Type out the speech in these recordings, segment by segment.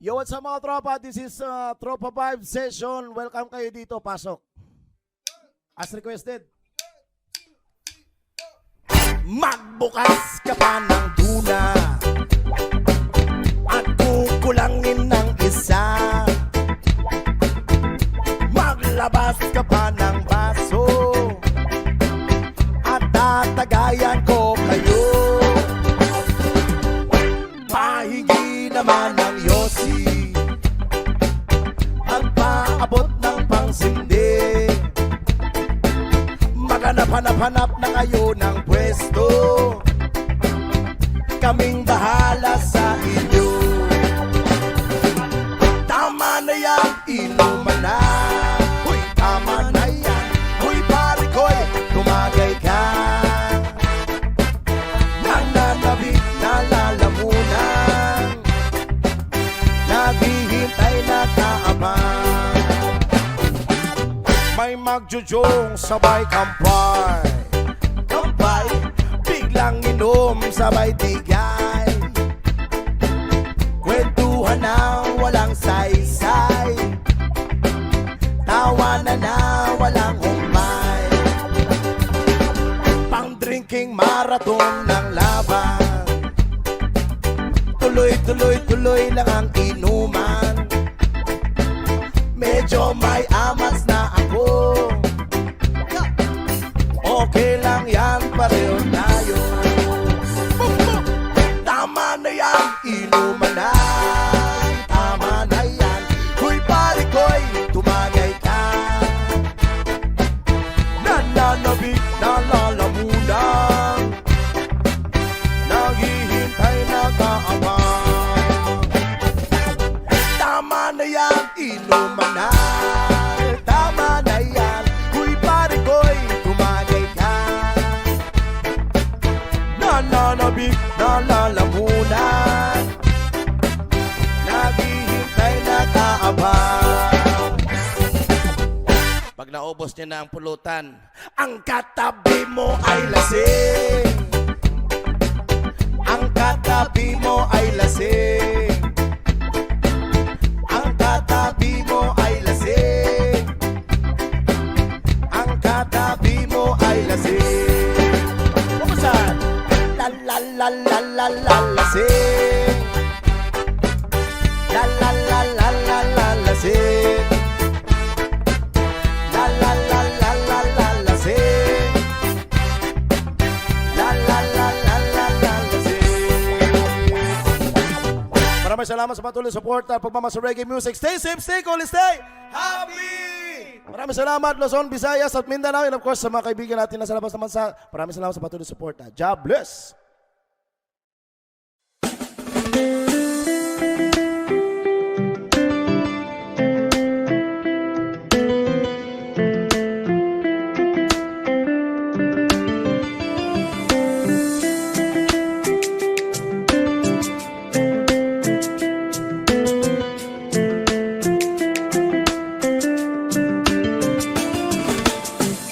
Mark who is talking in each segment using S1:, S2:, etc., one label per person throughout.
S1: Yo, what's up mga tropa? This is Tropa Vibe Session. Welcome kayo dito. Pasok. As requested. Magbukas ka pa ng tuna at kukulangin ng isa. Maglabas ka pa ng baso at tatagayan ko kayo. Pahingi naman ng yosi at paabot ng pangsindi. Maghanap-hanap na kayo ng pwesto. Kaming bahala sa inyo. Tama na yan, inuman na. Uy, tama na yan. Uy, pare ko'y tumagay ka. Nananabik na lalamunan. Naghihintay na kaabang. May magjujong sabay kampay. Kampay, biglang inom sabay tigay. Kwentuhan na walang saysay. Tawanan na walang humay. Pang-drinking marathon ng laban. Tuloy lang ang inuman. Medyo may amas na ako. Okay lang yan, pareho tayo. Tama na yan, inuman na. Tama na yan, huy pare ko'y tumagay ka. Nananabik na lalamunan. Naghihintay na kaabang. Tama na yan, inuman na. Tama na yan, huy pare ko'y tumagay ka. Nananabik na lalamunan. Naghihintay na kaabang. Pag naubos niya na ang pulutan, ang katabi mo ay lasing. Ang katabi mo ay lasing. Ang katabi mo ay lasing. Ang katabi mo ay lasing. Kumusan? La la la la la la lasing. La la la la la la lasing. La la la la la la lasing. La la la la la la lasing. Maraming salamat sa patuloy support at pagmamahal sa reggae music. Stay safe, stay cool, stay happy! Maraming salamat Luzon, Visayas at Mindanao, and of course sa mga kaibigan natin na sa labas ng bansa. Maraming salamat sa patuloy support. God bless!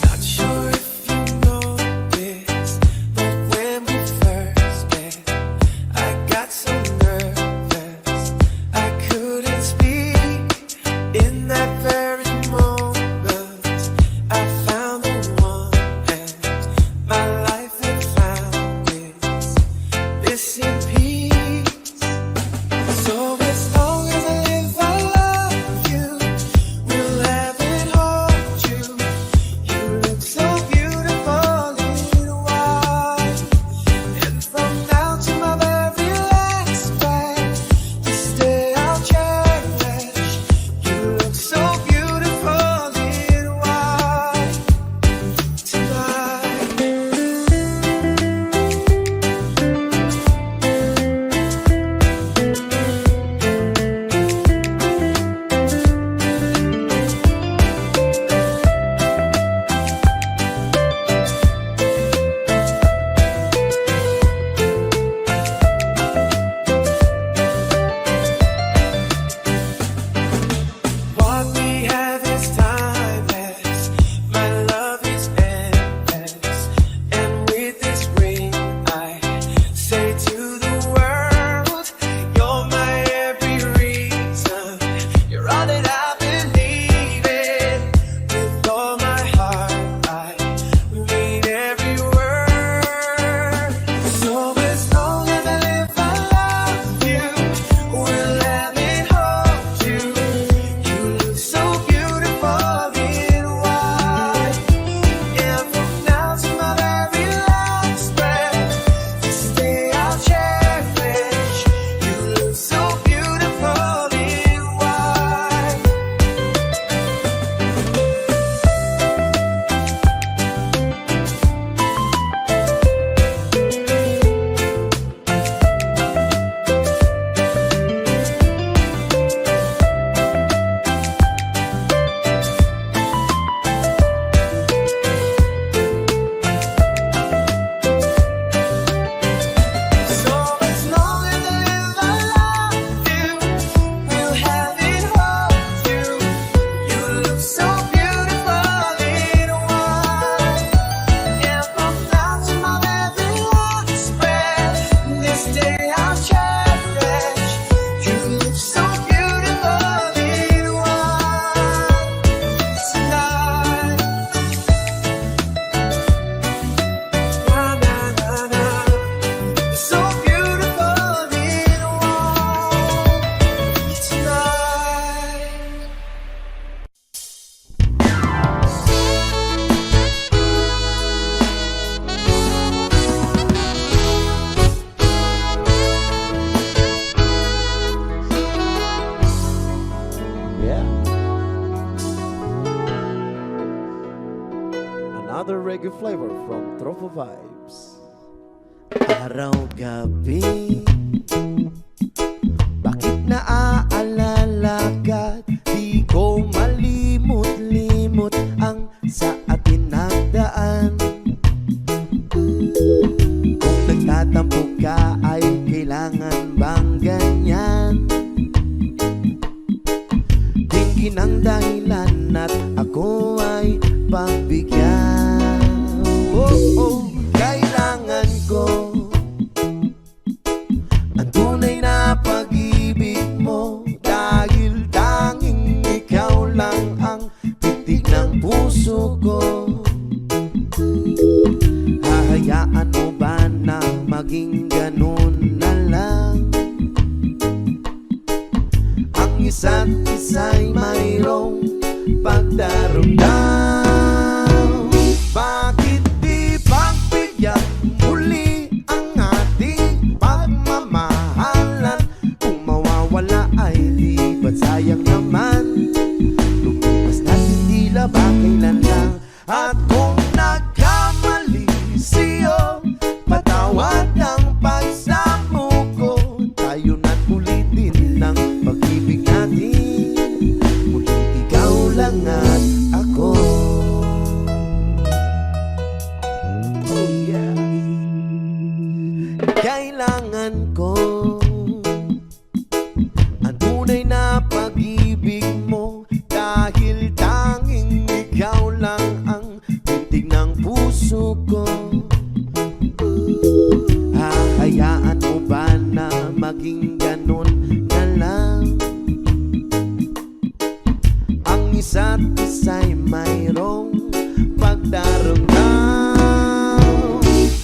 S2: Not sure if you know this, but when we
S1: another reggae flavor from Tropo Vibes. Araw-gabi, bakit naaalala ka? Di ko malimot-limot ang sa atin nagdaan. Kung nagtatampo ka ay kailangan bang ganyan? Tingin ang dahilan at ako ay pagbigyan. Kailangan ko ang tunay na pag-ibig mo, dahil tanging ikaw lang ang titig ng puso ko. Hahayaan mo ba na maging ganun na lang? Ang isa't isa'y mayroong pagdarumdam. Bakit di pagbigyan muli ang ating pagmamahalan? Kung mawawala ay di ba't sayang naman? Lumipas natin tila ba kailan lang? At kung nagkamali siyo, patawad ang pagsamo ko. Tayo na't ulitin ng pag-ibig natin. Muli ikaw lang at ako. Oh yeah. Kailangan ko ang tunay na pag-ibig mo, dahil tanging ikaw lang ang tindig ng puso ko. Hahayaan mo ba na maging ganun na lang? Ang isa't isa'y mayroong pagdarumdam.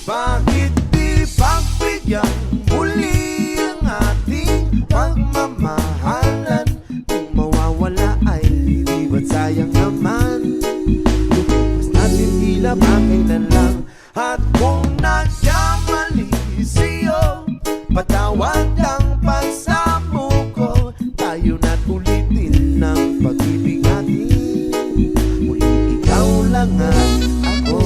S1: Bakit di pagbigyan muli ang ating pagmamahalan? Kung mawawala ay di ba't sayang naman? Lumipas natin tila ba kailan lang? At kung nagkamali siyo, patawad ang pagsamo ko. Tayo na't ulitin ng pag-ibig natin. Muli ikaw lang at ako.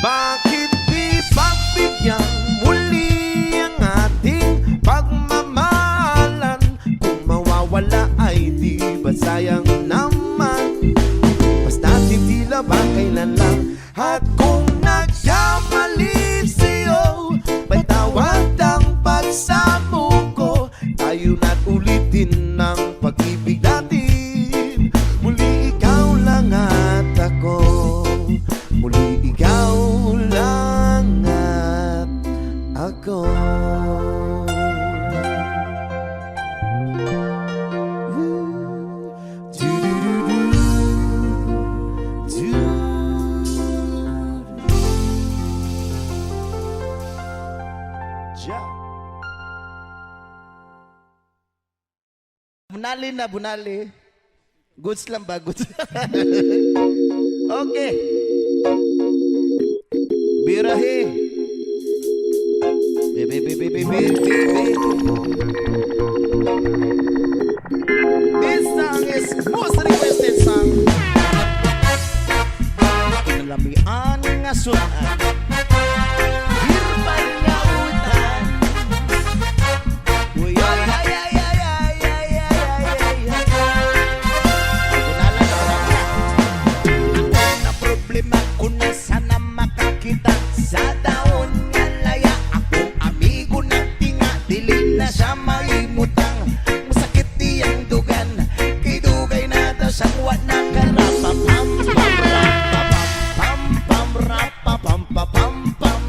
S1: Bakit di pagbigyan muli ang ating pagmamahalan? Kung mawawala ay di ba sayang naman? Mas natin tila ba kailan lang? At kung nagkamali siyo, patawad ang pagsamo ko. Tayo na't ulitin ng pag-ibig natin. Muli ikaw lang at ako. Muli ikaw lang at ako. Bunali na, bunali. Goods lang ba? Goods. Okay. Birahe. This song is most requested song. Inalamian nga sunan. Hirbal nga utan. Uy, ay, ay, ay, ay, ay, ay, ay, ay, ay. Ako na problema kung sana makakita sa daon nga laya. Akong amigo ng tinga, dili na siya maimutang. Masakit diyang dugan, kay dugay na daw siyang wala karapapam. Pam pam rapapam pam pam.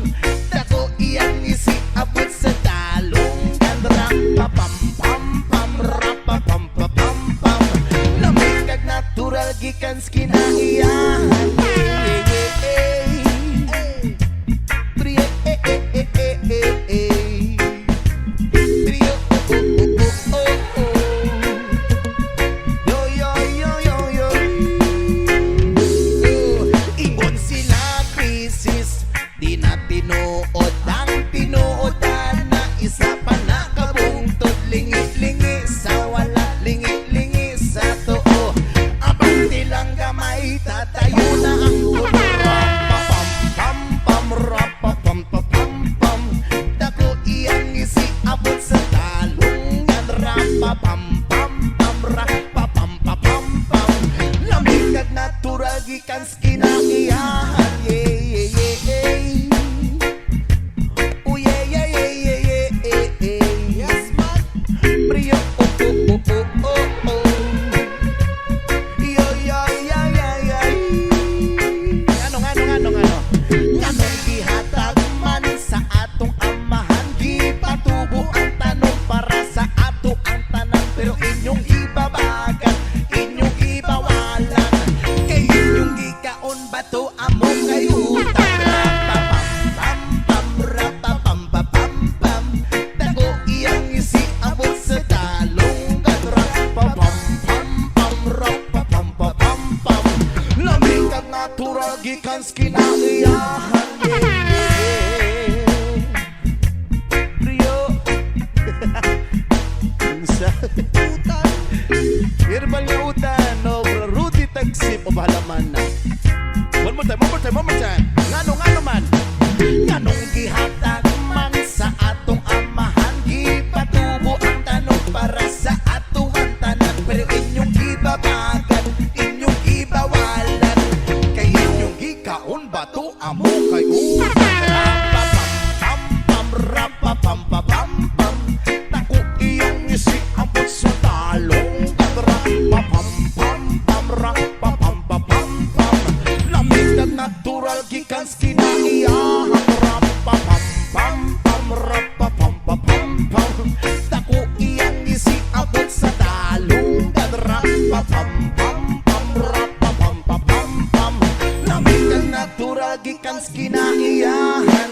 S1: Dako iyang isi abot sa dalong gandra. Pam pam pam rapapam pam pam. Lamig kag natural gikan skinahiyan. Di natural gikan sa kinaiyahan. Rio Unsa utan Herbal nga utan no Rudy Tagsip o bahalaman na. One more time Ngano man Nganong gihatag man sa atong amahan. Gipatubo ang tanong para sa atuhan tanan. Pero inyong gibabagan, inyong gibawalan. Kay inyong gikaon bato amo kay Rapapam Naku iyong isi abot sa talong. Rapapam Lamig na natural gikan sa kinaiyahan. Rapapam Naku iyong isi abot sa talong. Rapapam Lamig na natural gikan sa kinaiyahan.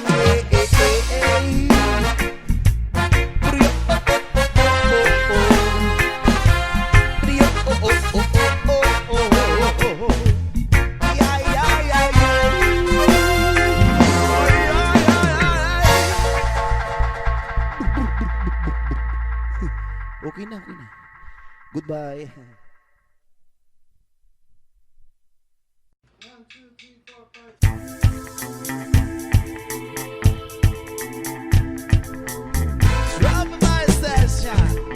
S1: Okay na. Goodbye. 1, 2, 3, 4, 5. Drop my session.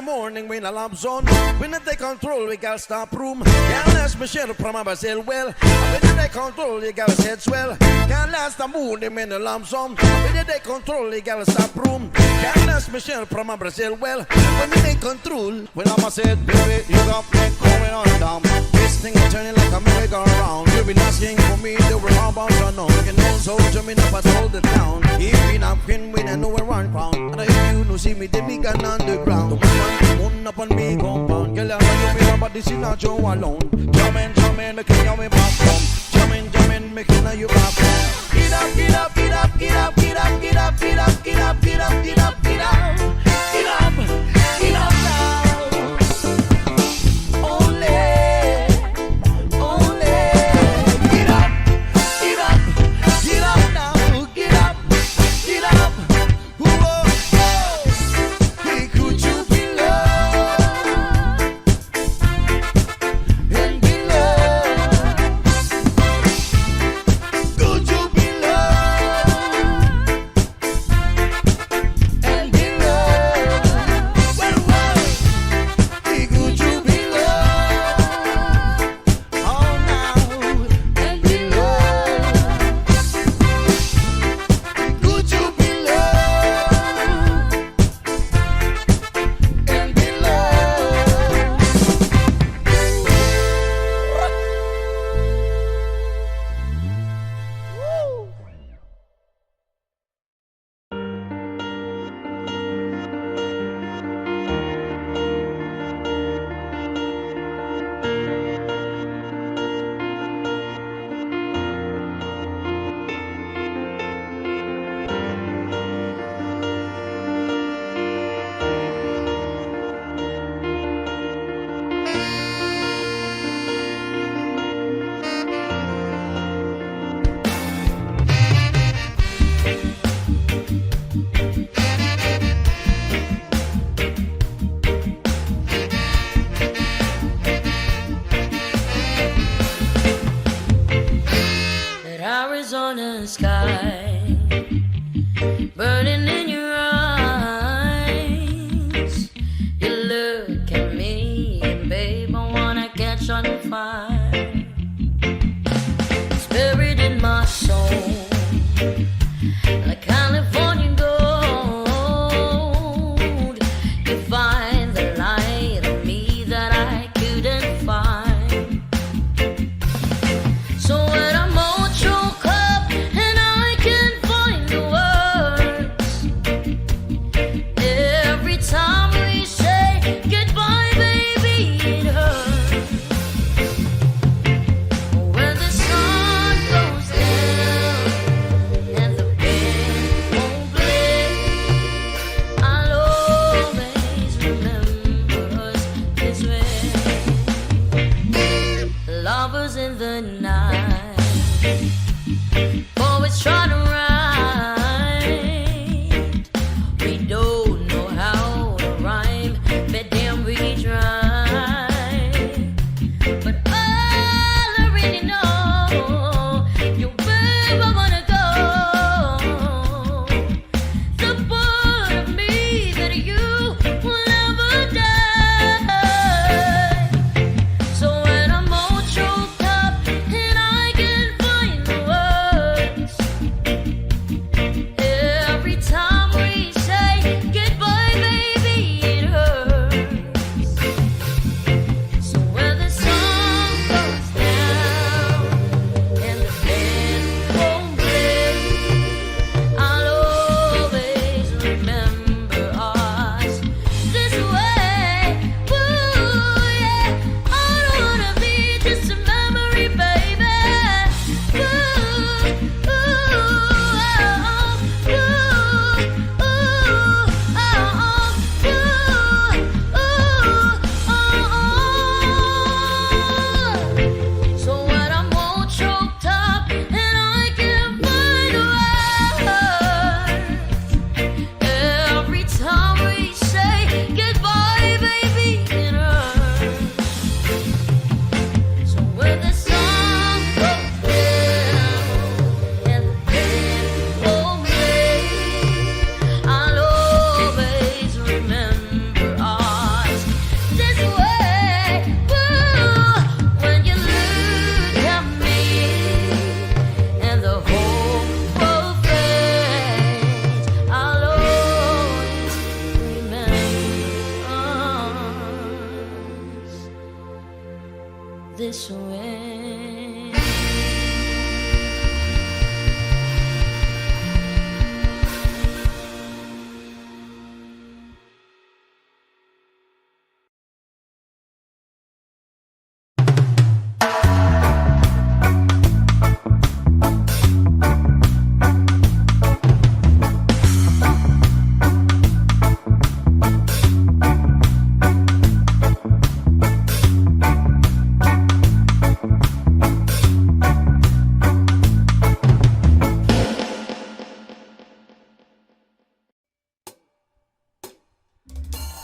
S1: morning when I love zone. When they take control, we gotta stop room. Can't last Michelle from my Brazil well. When they take control, you gotta set swell. Can't last the morning when I love zone. When they take control, you gotta stop room. Can't last Michelle from my Brazil well. When we take control, when I'm a said, baby, you got me going on down. This thing is turning like a merry-go-round. You've been asking for me, they were all about to know. You know, so jumping up at all the town. If we not pin, we don't know where one crown. And if you don't see me, then we got underground. One up on me compound. Girl, I know you me, but this is not you alone. Jumpin', making you me back home. Jumpin', making you back home. Get up, get up, get up, get up, get up, get up, get up, get up, get up, get up, get up, get up, get up now.
S2: Arizona sky burning in your eyes. You look at me and babe, I wanna catch on fire. It's buried in my soul like California gold. You find the light of me that I couldn't find. So when I'm all choked up and I can't find the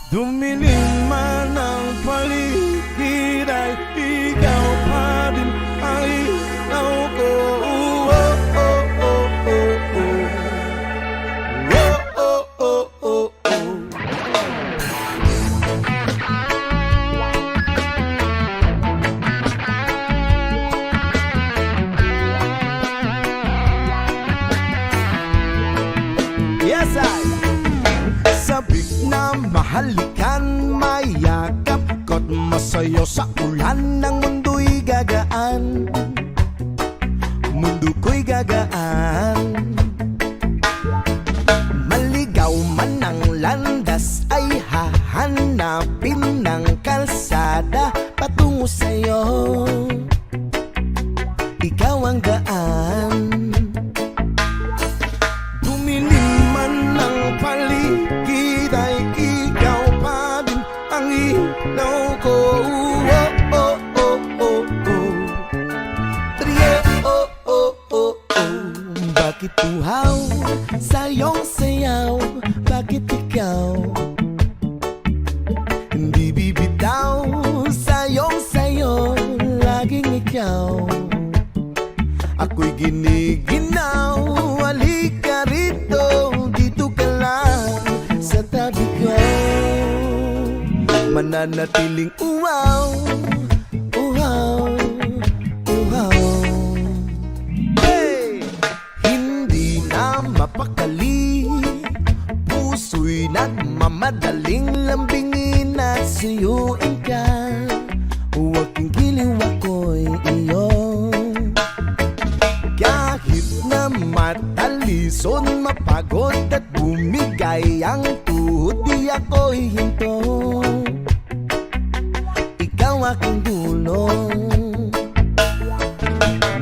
S1: Dumilim man ang paligid ay ikaw pa din ang ilaw ko. Oh, oh, oh, oh, oh. Oh, oh, oh, oh, oh. Yes, sabik na mahalikan, mayakap ko't masayo sa ulan ng mundo'y gagaan. Mundo ko'y gagaan. Maligaw man ang landas ay hahanapin ng kalsada patungo sa'yo. Ikaw ang daan. Dumilim man ang paligid ay ikaw pa din ang ilaw ko. Oh, oh, oh, oh, oh. Trio, oh, oh, oh, oh. Bakit uhaw sa iyong sayaw? Bakit ikaw hindi bibitaw sa iyong sayo? Laging ikaw ako'y giniginaw. Halika rito, dito ka lang sa tabi ko. Mananatiling uhaw, uhaw, uhaw. Hey! Hindi na mapakali, puso'y nagmamadaling lambingin at suyuin ka. Huwag kang giliw, ako'y iyo. Kahit na matalison, mapagod at bumigay ang tuhod, di ako'y hinto. Ikaw aking dulong.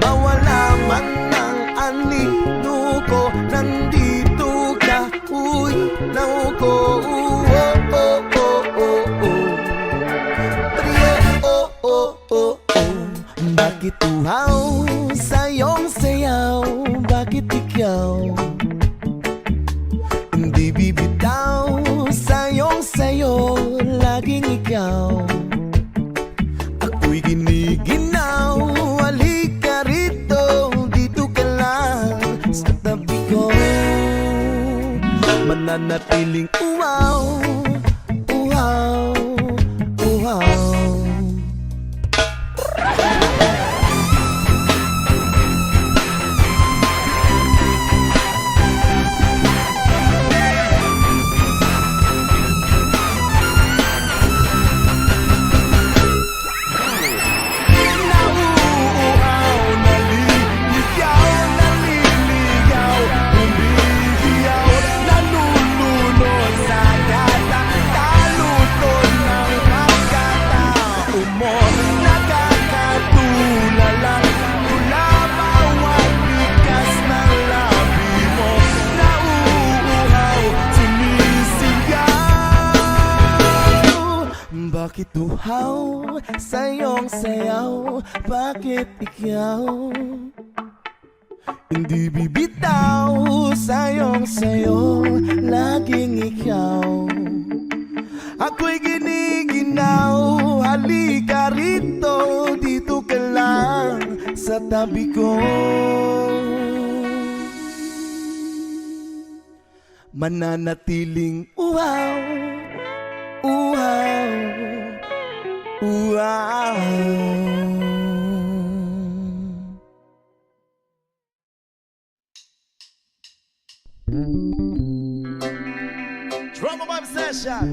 S1: Mawala man ang anino ko, nandito ka, uy, naw ko. Oh, oh, oh, oh, oh. Trio, oh, oh, oh, oh. Bakit uhaw sa iyong sayaw? Bakit ikaw hindi bibitaw sa iyong sayo? Laging ikaw ako'y giniginaw. Halika rito, dito ka lang sa tabi ko. Mananatiling uhaw, uhaw, uhaw. Bakit uhaw sa iyong sayaw? Bakit ikaw hindi bibitaw sa iyong sayo? Laging ikaw ako'y giniginaw. Halika rito, dito ka lang sa tabi ko. Mananatiling uhaw, uhaw, uhaw. Drama Vibe Session.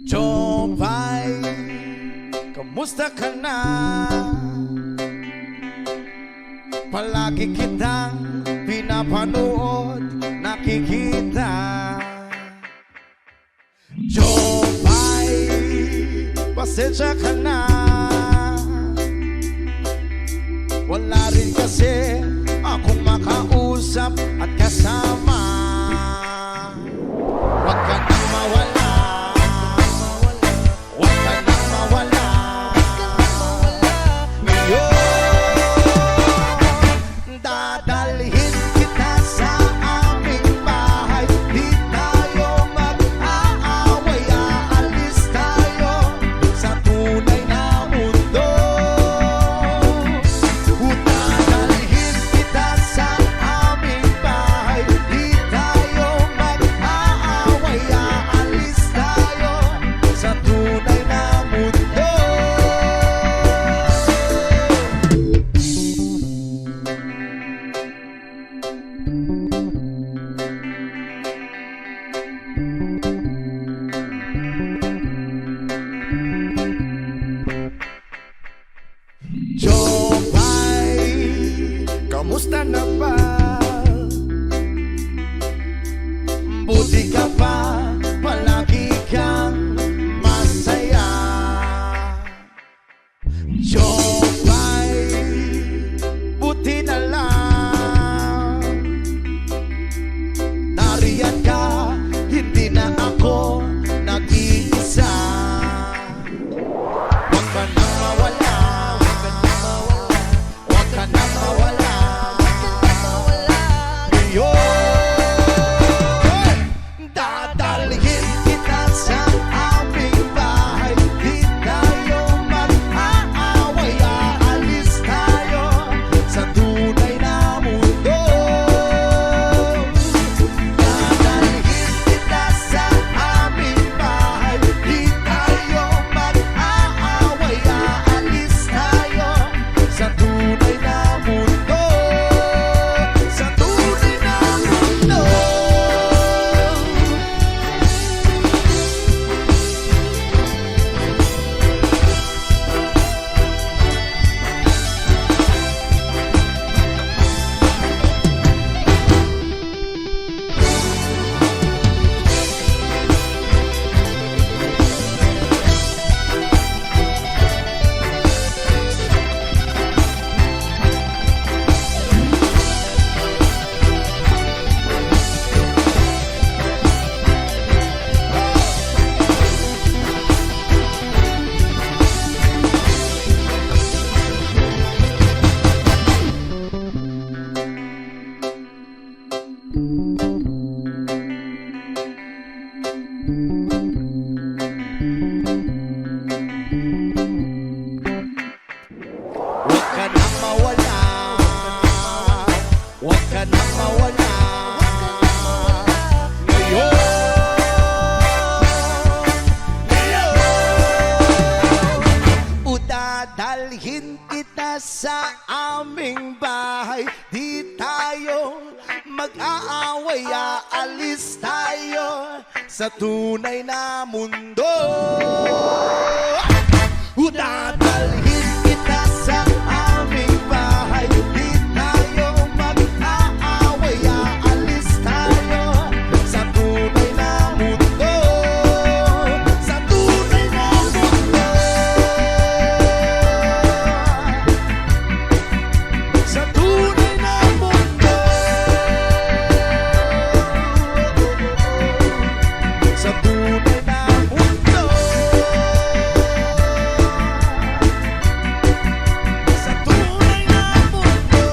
S1: Jopay, kamusta ka na? Palagi kitang pinapanood, nakikita. Jopay, pasensya ka na. Wala rin kasi akong makausap at kasama. Huwag ka nang mawala, huwag ka nang mawala. Ngayon aming bahay. Di tayo mag-aaway, aalis tayo sa tunay na mundo. Dadalhin kita sa aming bahay. Di tayo mag-aaway, aalis tayo sa tunay na mundo. Sa tunay na mundo. Sa tunay na mundo. Sa tunay na mundo. Sa tunay na mundo.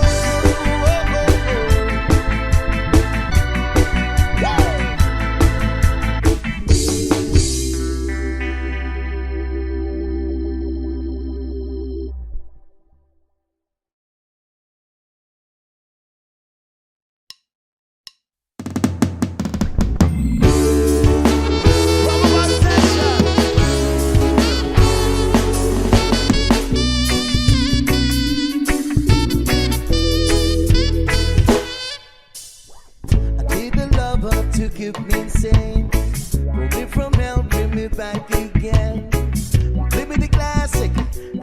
S1: I need the lover to keep me insane. Pull me from hell, bring me back again. Play me the classic,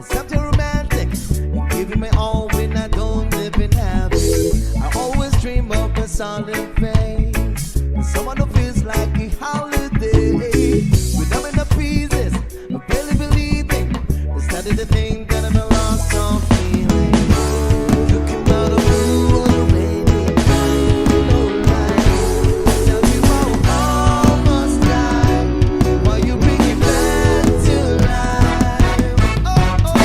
S1: something romantic. Giving me all when I don't live in heaven. I always dream of a solid face, someone who feels like a holiday. Without enough pieces, I barely believing. I started to think that I'm a lost of feeling. You came out of blue on a rainy night, no light. Tell you I almost died. Why you bring it back to life? Oh, oh.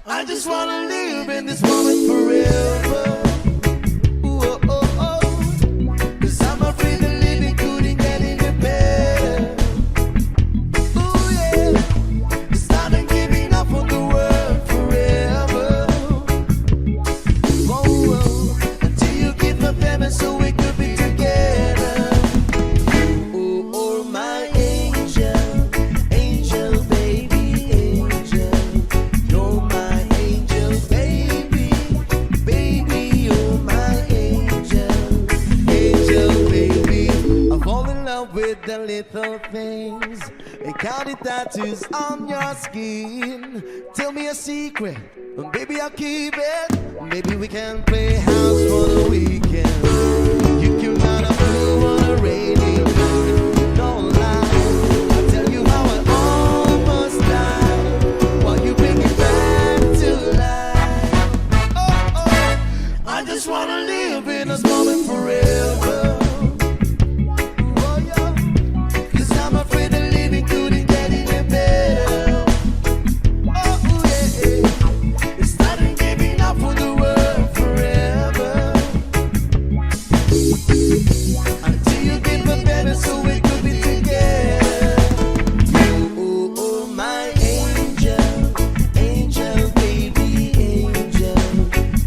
S1: I just wanna live in this moment forever. Ooh, oh, oh, oh. 'Cause I'm afraid that living couldn't get any better. Ooh, yeah. Starting giving up on the world forever. Oh, oh. Until you give up heaven so we could be together. Oh, oh, my angel, angel, baby, angel. You're my angel, baby, baby, you're my angel, angel, baby. I fall in love with the little things. And counting tattoos on your skin. Tell me a secret, and baby, I'll keep it. Maybe we can play house for the weekend. You came out of blue on a rainy night. No lie, I'll tell you how I almost died. While you bring it back to life. Oh, oh, I just wanna live in this moment forever. Oh, yeah. 'Cause I'm afraid that living couldn't get any better. Oh, yeah. It's starting giving up for the world forever. Until you give up better so we could be together. Oh, oh, my angel, angel, baby, angel.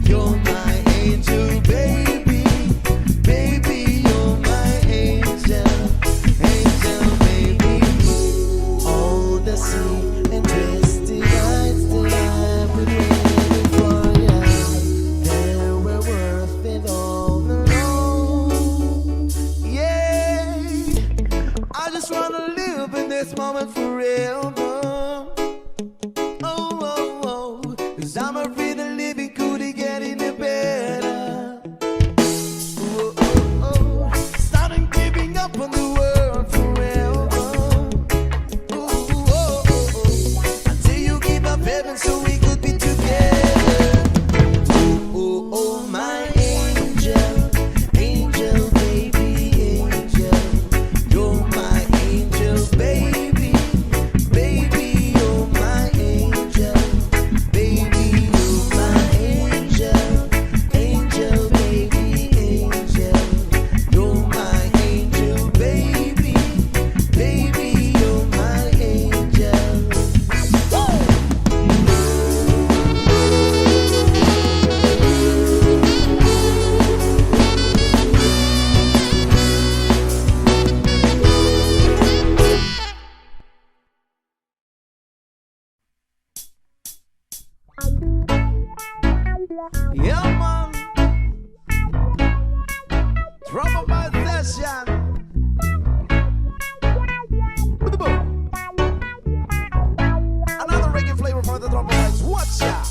S1: You're my angel, baby, baby, you're my angel, angel, baby. All the sea and twisted nights that I've been waiting for you, they were worth it all alone. Yeah, I just wanna live in this moment forever. Oh, oh, oh, 'cause I'm afraid that living couldn't get any better. Oh, oh, oh, starting giving up on the world forever. Oh, oh, oh, oh, until you give up heaven so we could be together. Oh, oh, my angel, angel, baby, angel. You're my angel, baby, baby, you're my angel, baby, you're my angel, angel, baby, angel. You're my angel, baby, baby, you're my angel. Yeah, man. Trouble by session. Another reggae flavor for the trouble bites. Watch out.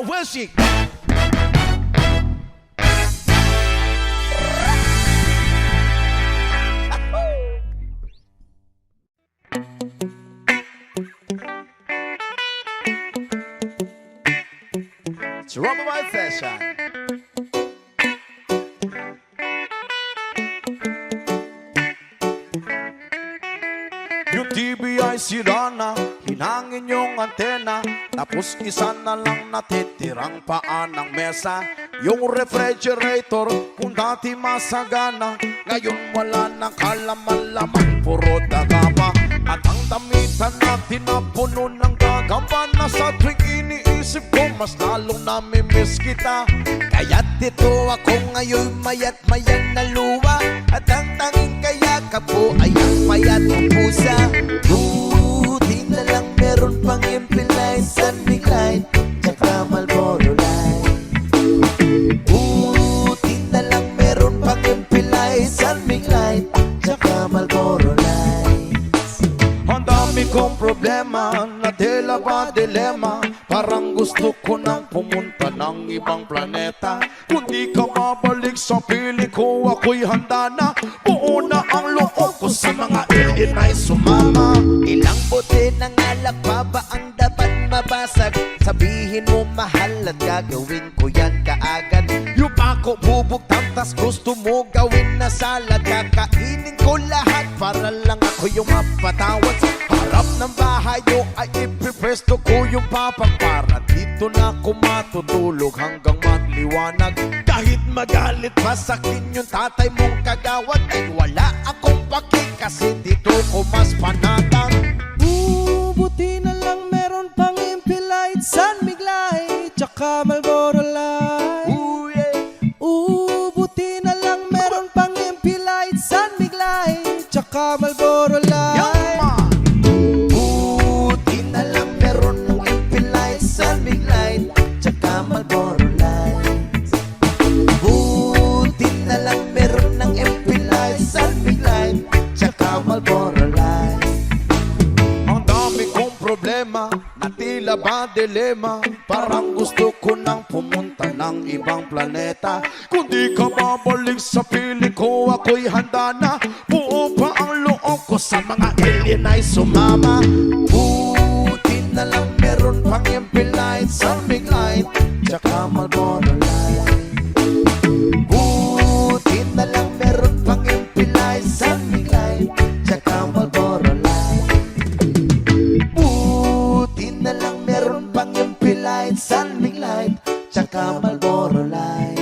S1: Worship. It's Rubber Band Session. Yung TV ay sira na, hinangin yung antena, tapos isa na lang natitirang paan ng mesa. Yung refrigerator, kung dati masagana, ngayon wala na kalaman-laman, puro daga pa. At ang damitan natin na puno ng gagamba, na sa tuwing iniisip ko, mas lalong namimiss kita. Kaya't dito ako ngayon mayat-mayat na luwa, at ang tanging kayakap ko ay ang payat ng pusa. Buti na lang meron pang impilay, Sunny Clyde, tsaka Marlboro Light. Buti na lang meron pang impilay, tila ba dilema? Parang gusto ko nang pumunta ng ibang planeta. Kung di ka babalik sa piling ko, ako'y handa na. Buo na ang loob ko sa mga alien ay sumama.
S3: Ilang bote ng alak pa ba ang dapat mabasag? Sabihin mo mahal at gagawin ko yan kaagad.
S1: Yung ako bubugtang tas gusto mo gawin na salad. Kakainin ko lahat para lang ako yung mapatawad. Sa harap ng bahay nyo ay ipipresto ko yung papang para dito na ako matutulog hanggang magliwanag. Kahit magalit pa sa akin yung tatay mong kagawad, ay wala akong paki kasi dito ko mas panatag.
S4: Buti na lang meron pang Impilite, San Miglay, tsaka Marlboro Light. Buti na lang meron pang Impilite, San Miglay, tsaka Marlboro Light.
S3: Buti na lang meron ng Impilite, San Miglay, tsaka Marlboro Light. Buti na lang meron ng Impilite, San Miglay, tsaka Marlboro Light.
S1: Ang dami kong problema na tila ba dilema. Parang gusto ko nang pumunta ng ibang planeta. Kung di ka babalik sa piling ko, ako'y handa na. Buo pa ang loob ko sa mga alien ay sumama.
S3: Buti na lang meron pang Impilite, San Miglay, tsaka Marlboro Light. Buti na lang meron pang Impilite, San Miglay, tsaka Marlboro Light. Buti na lang meron pang Impilite, San Miglay, tsaka Marlboro Light.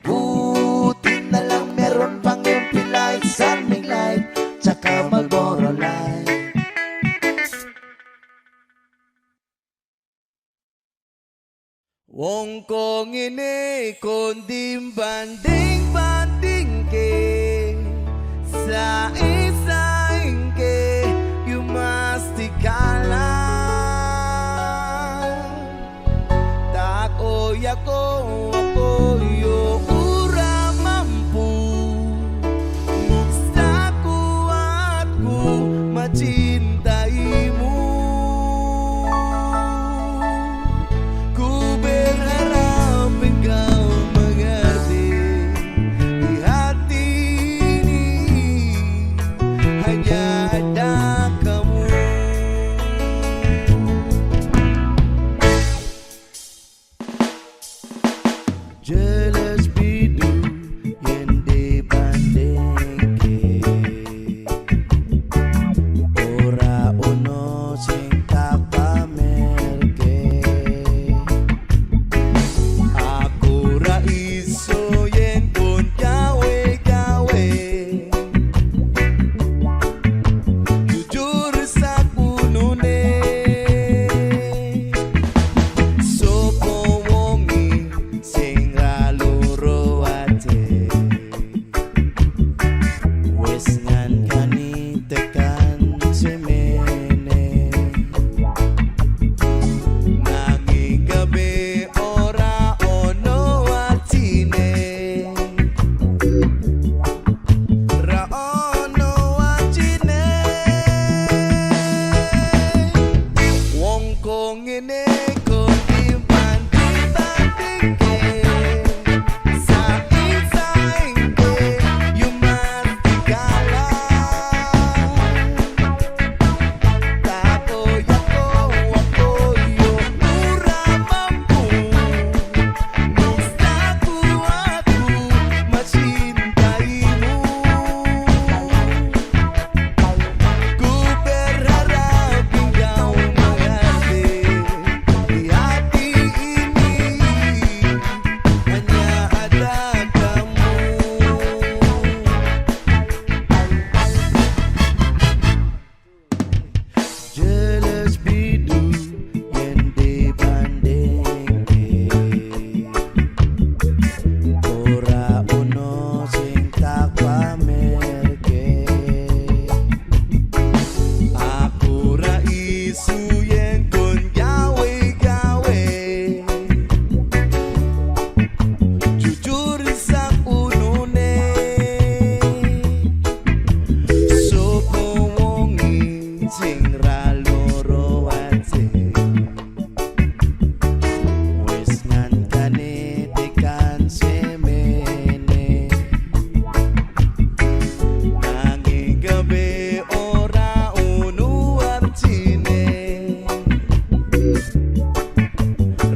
S3: Buti na lang meron pang Impilite, San Miglay, tsaka Marlboro Light.
S4: Wong kong ini kundi banding-banding ke sa isaing ke yumastikala tako yako ako yo ura mampu gusta ko at ko macintai mo. Ku berharap engkau mengerti di hati ini hanya ada kamu. Jelas bidu yang dibandingke ora ono sing tak pamerke. Aku ra iso yen pun gawe-gawe jujur sakunune. Sopo wongi sing ra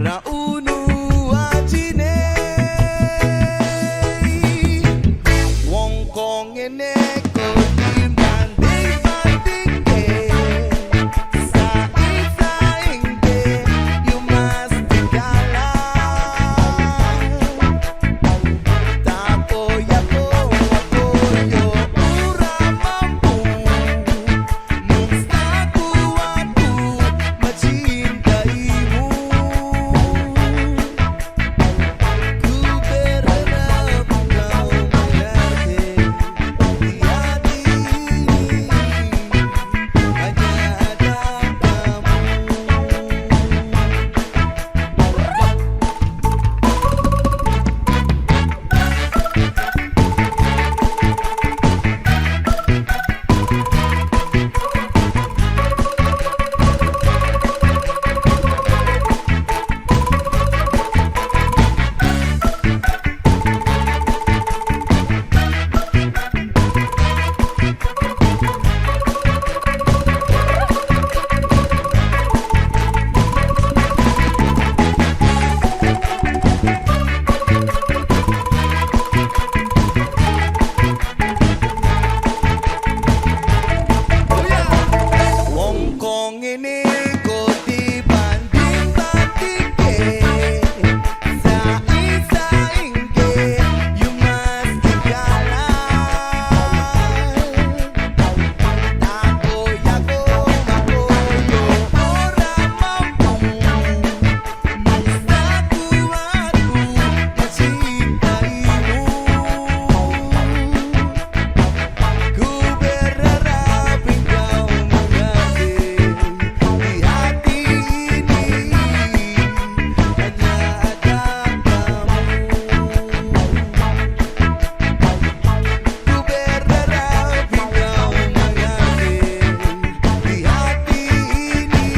S3: Rauno Ajine Wong Kong Eneko Banding banding Sa isaingge You must tigala Takoy ako Akoyo Ura mampu Musta kuwatu Macintai mo Kuberharap ikaw magarte Di hati hanya ada kamu. Wong Kong ini ko di banding-banding Sa isaingge You must tigala Takoy ako makoyo Ora mampu Musta kuwatu Macintai mo Kuberharap ikaw magarte Di hati ini hanya ada kamu. Kuberharap ikaw magarte Di hati ini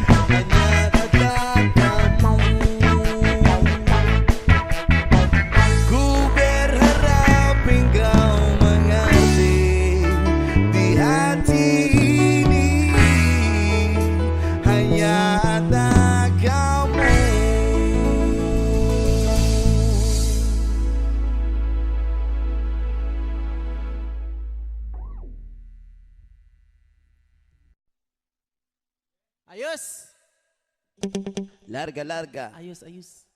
S3: hanya ada kamu. Kuberharap ikaw magarte Di hati ini hanya ada kamu.
S4: Ayos!
S3: Larga, larga.
S4: Ayos, ayos.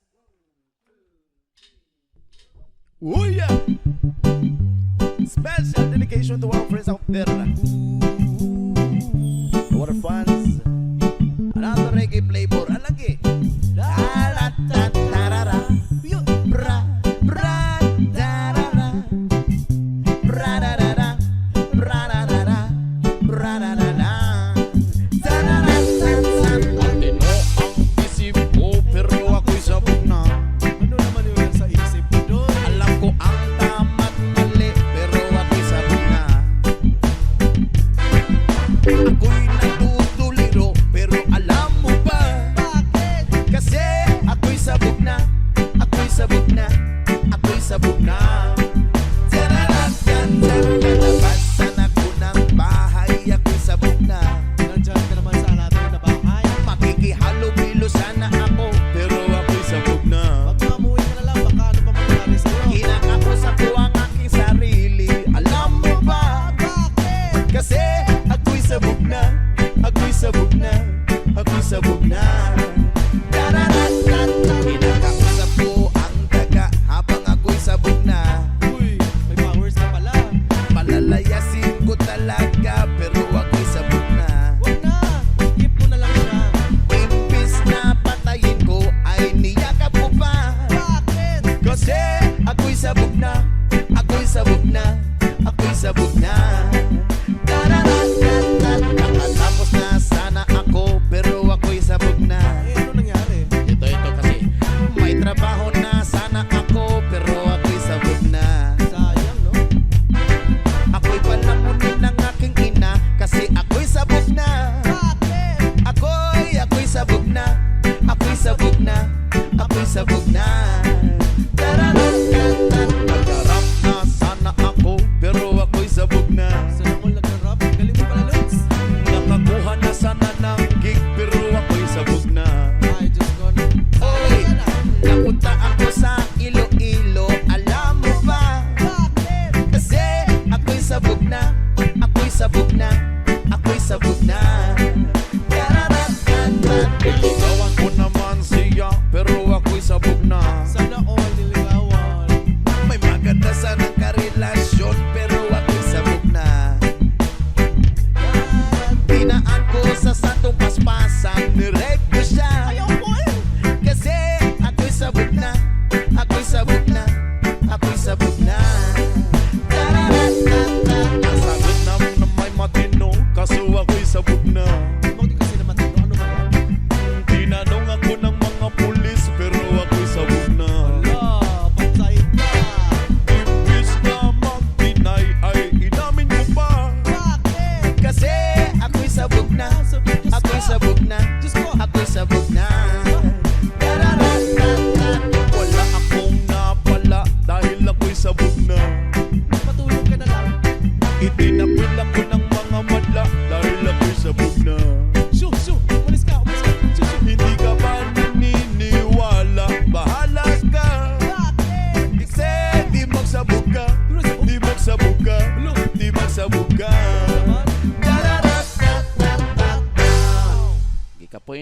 S1: Oh yeah! Special dedication to our friends out there. Our fans. Another reggae flavor. Alagi. Da-da-da-da-da-da. Yo. Bra, bra, da-da-da. Bra-da-da-da. Bra-da-da-da. Bra-da-da-da. Da-da-da-da-da. Matino ang isip ko, pero ako'y sabog na.
S4: Ano naman yun sa isip mo doon?
S1: Alam ko ang tama't mali, pero ako'y sabog na. Ako'y natutuliro, pero alam mo ba?
S4: Bakit?
S1: Kasi ako'y sabog na. Ako'y sabog na. Ako'y sabog na. Tararatan, nalabasan ako ng bahay. Ako'y sabog na.
S4: Nandyan ka naman sa natin na bahay.
S1: Makikihalo-bilo sana ako, pero ako'y sabog na.
S4: Pag mamuwi ka na lang, baka ano pa mangyari sa'yo?
S1: Kinakapos ako ang aking sarili. Alam mo ba?
S4: Bakit?
S1: Kasi ako'y sabog na. Ako'y sabog na. Ako'y sabog na. Tararatan, kinakausap ko ang daga habang ako'y sabog na.
S4: Uy, may powers na pala.
S1: Palalayasin ko talaga, pero ako'y sabog na.
S4: Huwag na, skip mo na lang siya.
S1: Imbis na patayin ko, ay niyakap mo pa.
S4: Bakit?
S1: Kasi ako'y sabog na. Ako'y sabog na. Ako'y sabog na. Tararatan, nakatapos na sana ako, pero ako'y sabog na.
S4: Eh, ano nangyari?
S1: Ito kasi may trabaho na sana ako, pero ako'y sabog na.
S4: Sayang, no?
S1: Ako'y palamunin ng aking ina, kasi ako'y sabog na.
S4: Bakit?
S1: Ako'y sabog na. Ako'y sabog na. Ako'y sabog na. Tararatan, nagharap na sana ako, pero ako'y sabog na.
S4: Saan ako nag-rap? Galing mo pala, Lutz.
S1: Nakakuha na sana ng gig, pero ako'y sabog na.
S4: Ay, Diyos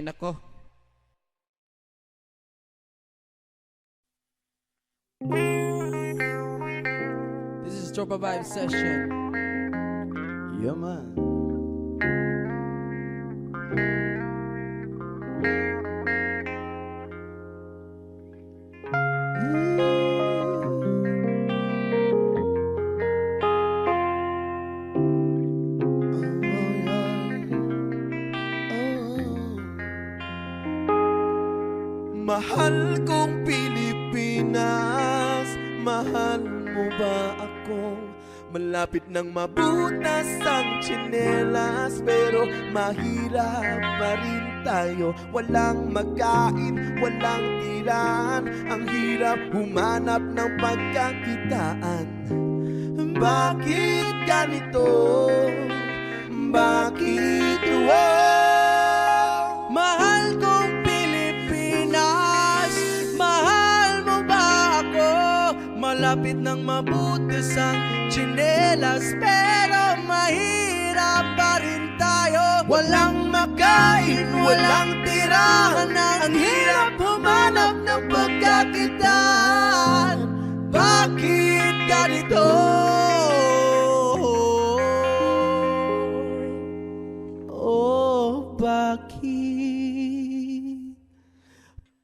S4: nako. This is Tropa Vibe Session.
S1: Yeah, man.
S3: Mahal kong Pilipinas, mahal mo ba ako? Malapit nang mabutas ang tsinelas, pero mahirap pa rin tayo. Walang magkain, walang tirahan, ang hirap humanap ng pagkakitaan. Bakit ganito? Bakit
S4: Mahal kong Pilipinas, mahal mo ba ako? Malapit nang mabutas ang tsinelas, pero mahirap pa rin tayo.
S3: Walang makain, walang tirahan, ang hirap humanap ng pagkakitaan. Bakit ganito?
S4: Oh, bakit?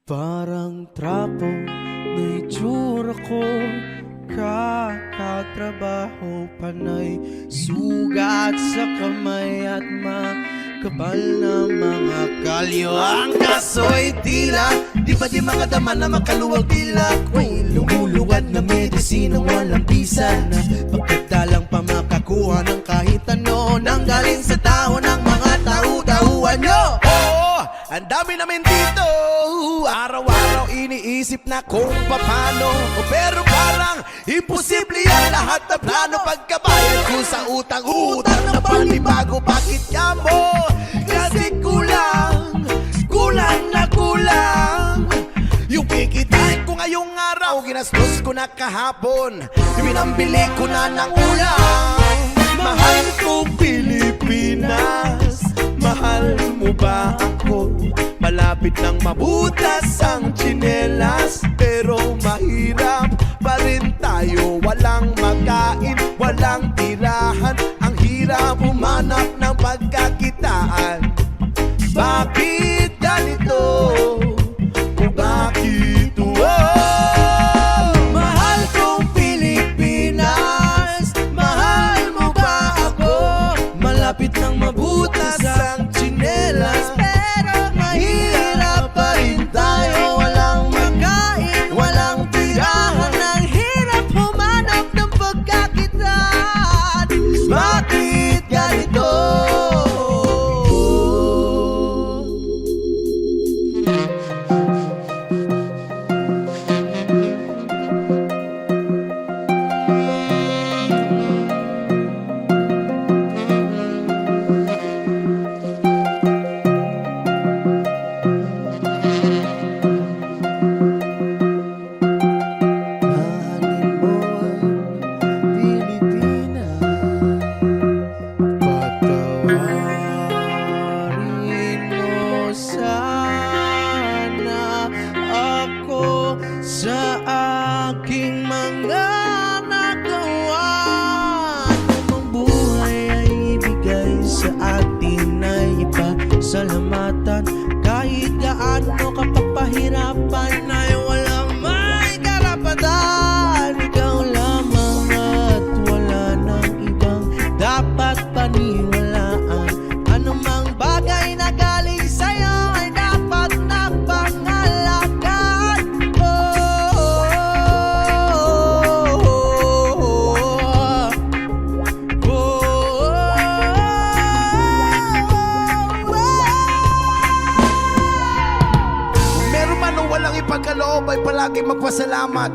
S4: Parang trapo na itsura ko, kakatrabaho panay, sugat sa kamay at makapal na mga kalyo.
S3: Ang kaso'y tila, di ba di makadama na makaluwag tila? May lumuluwad na medisina, walang bisa na
S4: Pagkadalang pa makakuha ng kahit ano, nanggaling sa tao ng mga tao-tauhan nyo.
S3: Oo, ang dami namin dito. Araw-araw iniisip na kung paano, pero parang imposible yan lahat na plano. Pagkabayad ko sa utang-utang na panibago, bakit ka mo? Kasi kulang na kulang. Yung kikitain ko ngayong araw, ginastos ko na kahapon, pinambili ko na ng ulam. Mahal kong Pilipinas, mahal mo ba ako? Malapit nang mabutas ang tsinelas, pero mahirap pa rin tayo. Walang makain, walang tirahan, ang hirap humanap ng pagkakitaan. Bakit ganito? O bakit
S4: Mahal kong Pilipinas, mahal mo ba ako? Malapit nang mabutas ang tsinelas, pero mahirap pa rin tayo. Walang makain, walang tirahan, ang hirap humanap ng pagkakitaan. Bakit ganito?
S3: Mahalin mo ang Pilipinas.
S4: Patawarin mo sana ako sa aking mga nagawa. Ang buhay ay ibigay sa atin na ipasalamatan. Kahit gaano kapapahirapan ay walang may karapatan. Ikaw lamang at wala nang ibang dapat paniwalaan. Anumang bagay na galing sa'yo ay dapat na pangalagaan.
S3: Kung meron man o walang ipagkaloob ay palagi magpasalamat.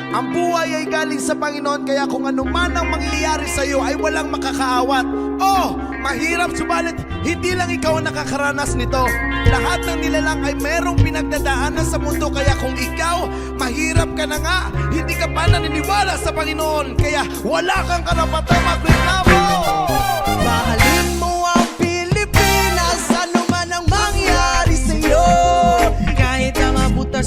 S3: Ang buhay ay galing sa Panginoon, kaya kung ano man ang mangyayari sa iyo ay walang makakaawat. Oh, mahirap, subalit hindi lang ikaw ang nakakaranas nito. Lahat ng nilalang ay merong pinagdadaanan sa mundo, kaya kung ikaw mahirap ka na nga, hindi ka pa naniniwala sa Panginoon, kaya wala kang karapatang magreklamo.
S4: Mahalin mo ang Pilipinas, ano man ang mangyari sa'yo.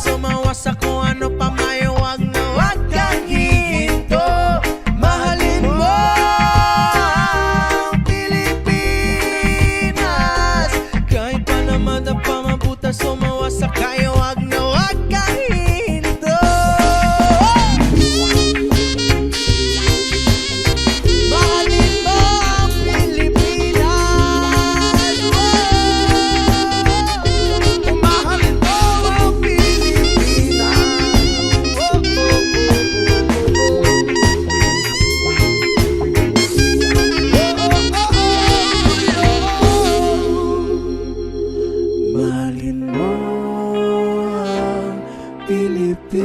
S4: sumawas ako, ano pa may wag na wag kang hihinto. Mahalin mo ang Pilipinas. Kahit pa naman na pamabutas, sumawas kayo, wag na wag kang hihinto. Mahalin mo ang Pilipinas.
S3: Mahalin mo ang Pilipinas. Mahalin mo ang Pilipinas.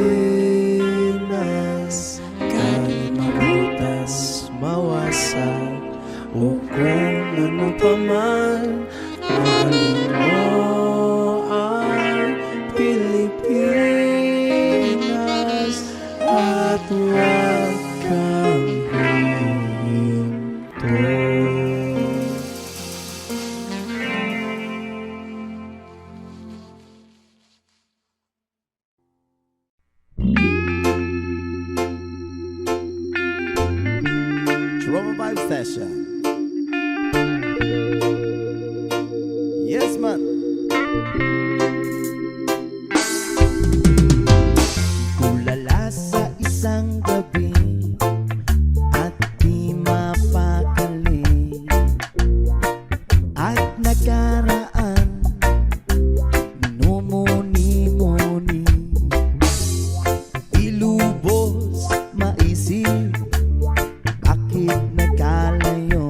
S3: Kahit mabutas, mawasak, o kung ano pa man. Mahalin mo ang Pilipinas at huwag kang hihinto.
S1: Trauma Vibe Session. Yes, man.
S3: Tulala sa isang gabi at di mapakali, at nakaraan minumuni-muni, ilubos maisip, bakit nagkalayo?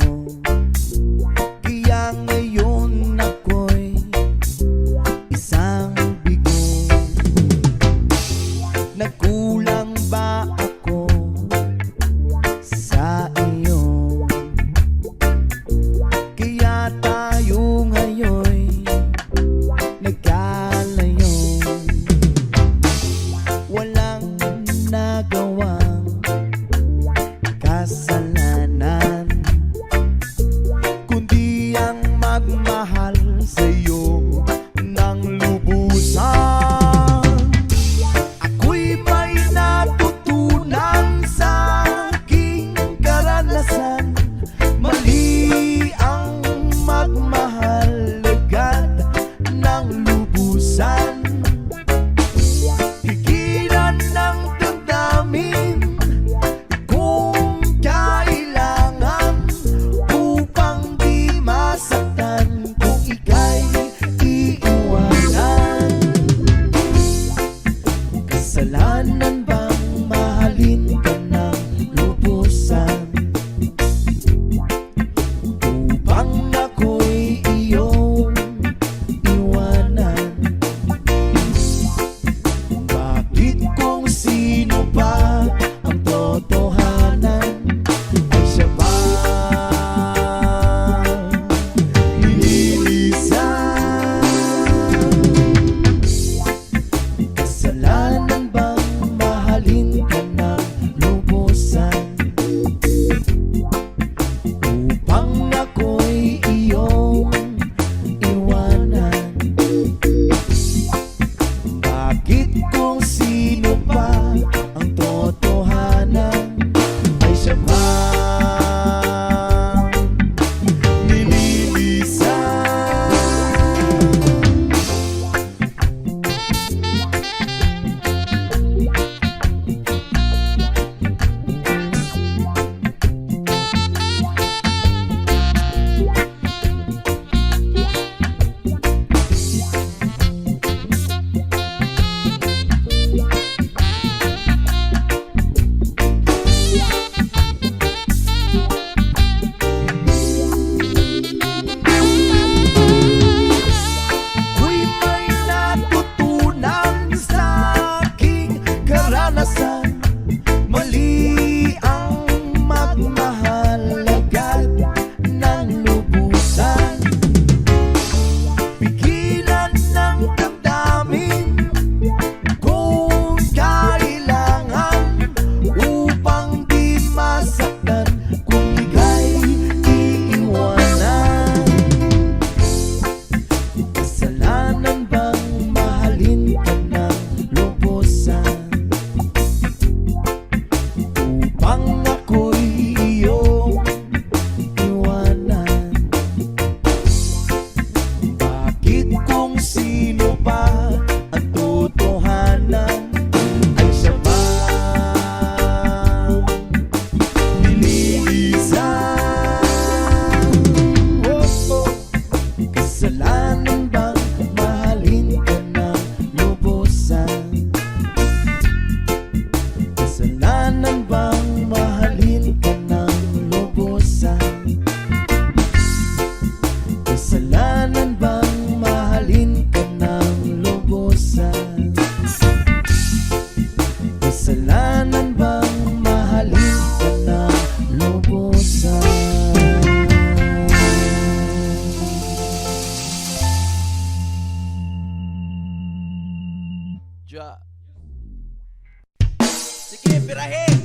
S4: Sige, pirahin.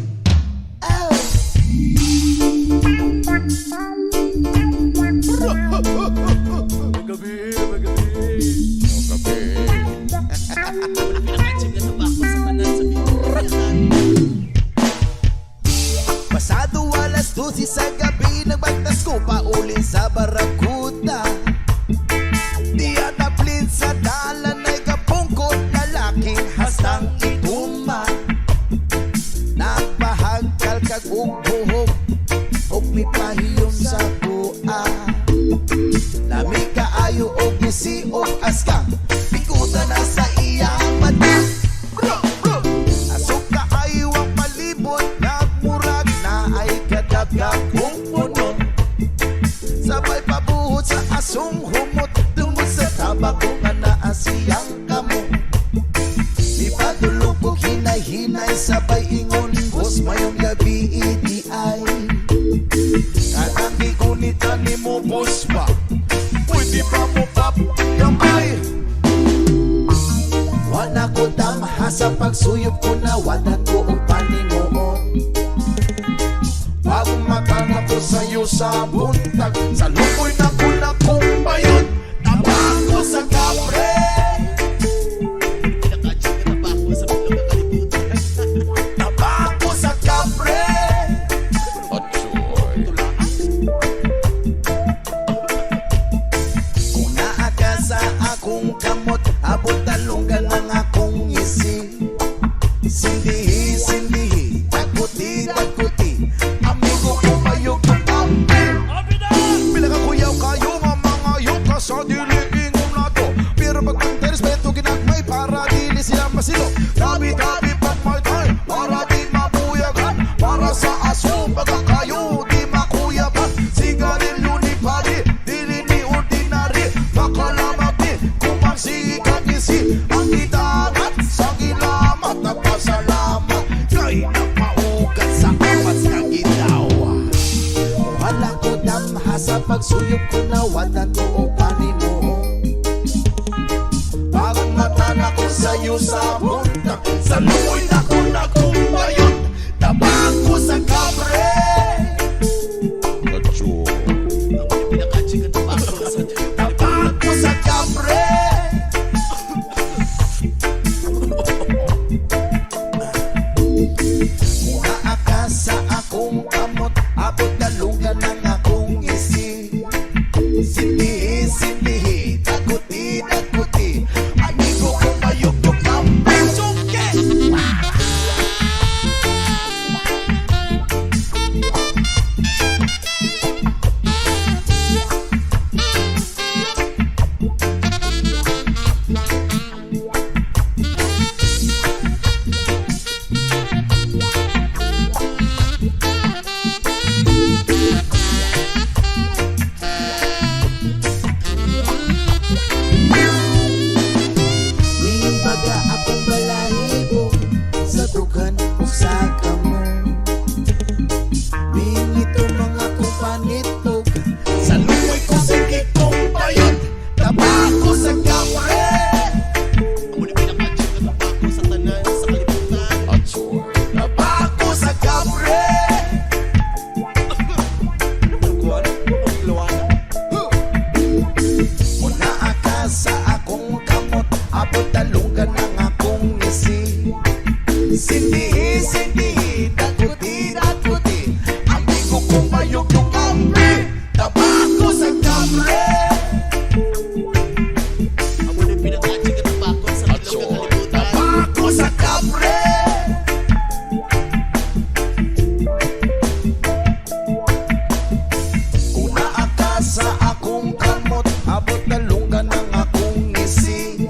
S3: Ow!
S4: Magabi, magabi. Pinakachip na tabako sa kanan sa pinakanan.
S3: Pasado alas 12 sa gabi, nagbagtas ko pa uli sa Barracuda. Di ataplin sa dalan ay kapungkot, lalaking hastang ituma. Nagpahagkal kag buhok, og may pahiyom sa kuha. Lami kaayo og gisi og askang, pikuta na sa iyang mata. Asok kaayo ang palibot, nagmurag na ay kadagag kong puno. Sabay pabuhot sa asong humot, dumot sa tabako nga naa siyang kamo. Di pa dulog ko hinay-hinay, sabay ingon, boss mayong gabi idi ay. Kanang gigunita ni mo boss ba, pwede pa mo pap kamay. Wala ko damha sa pagsuyop ko, nawadan ko ang paningoon. Bago matana ko sa'yo sa buntag, sa lukoy na ko na kong bayon, tabako sa kapre.
S4: Pinakachip na tabako sa pinakalibutan.
S3: Tabako sa kapre. Kung naa ka sa akong kamot, abot talunggan ang akong isi. Sindihi, sindihi, takuti, takuti, amigo ko mayog ng kampi. Pinakakuyaw kayo nga mga yuka sa diliingom na to. Pero pag ang respeto ginagmay para dili sila masilo. Tabi-tabi pag may time para di mabuyagan, para sa aso baga kayo di makuyaban. Sigarilyo ni pari, dili ni ordinary, makalamat ni kumangsikat isi. Ang gitangat sa gilamat, nagpasalamat kay nagmaugat sa awas kang ginawa. Wala ko damha sa pagsuyok ko, nawadan ko o panimuong. Bagong mata na ko sa'yo sa buntak, sa lumoy na ko nagkumbayon, tabako sa kabre.
S4: Pinakachip na tabako sa
S3: Tabako sa kabre. Kung naa sa akong kamot, abot dalungan ng akong isi. Sindihi, sindihi, takuti, takuti, amigo ko mayog yung kampi. Suke! Ning baga akong balahibo, sa dugan o sa kamo. Bingito mga kong panitog, sa lumoy ko sige kong bayon, tabako sa kapre.
S4: Muli pinakachip na tabako sa tanan sa kalibutan.
S3: Tabako sa kapre. Muna ka sa akong kamot, abot talunggan ng akong isi. Sindihi, sindihi, takuti, takuti, amigo kong mayog yung kampi. Tabako sa kapre.
S4: Muli pinakachip na tabako sa pinakalibutan.
S3: Tabako sa kapre. Kung naa ka sa akong kamot, abot talunggan ng akong isi.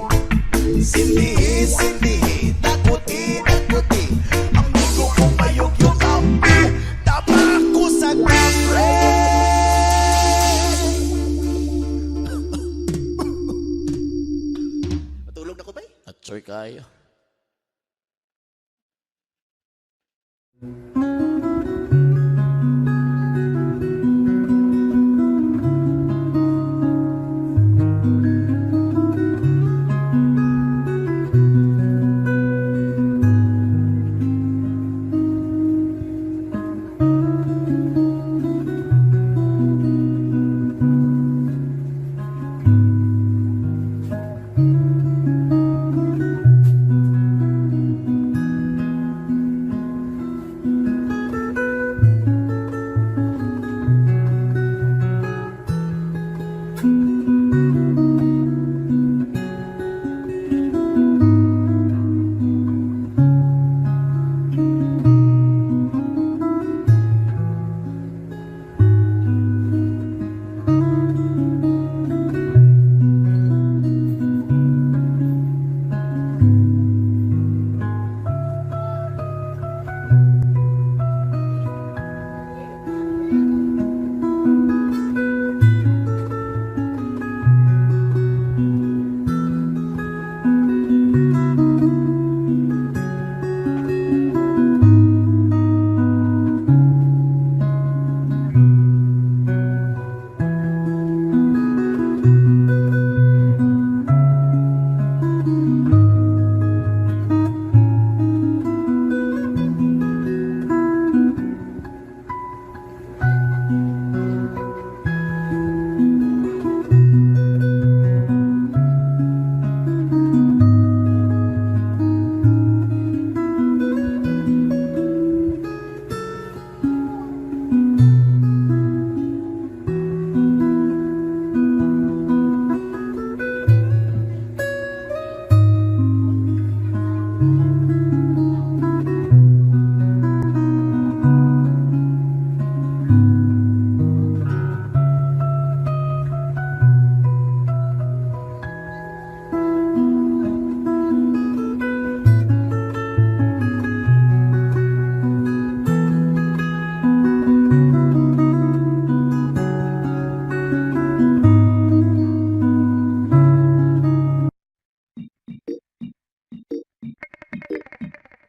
S3: Sindihi, sindihi, takuti, takuti, amigo kong mayog yung kampi. Tabako sa kapre.
S4: Matulog na ko ba?
S1: Atsoy kayo.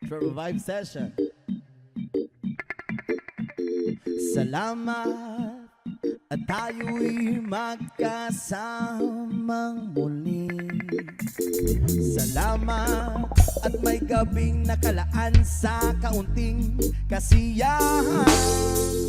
S1: From Vibe Session. Salamat at tayo'y magkasamang muli. Salamat at may gabing nakalaan sa kaunting kasiyahan.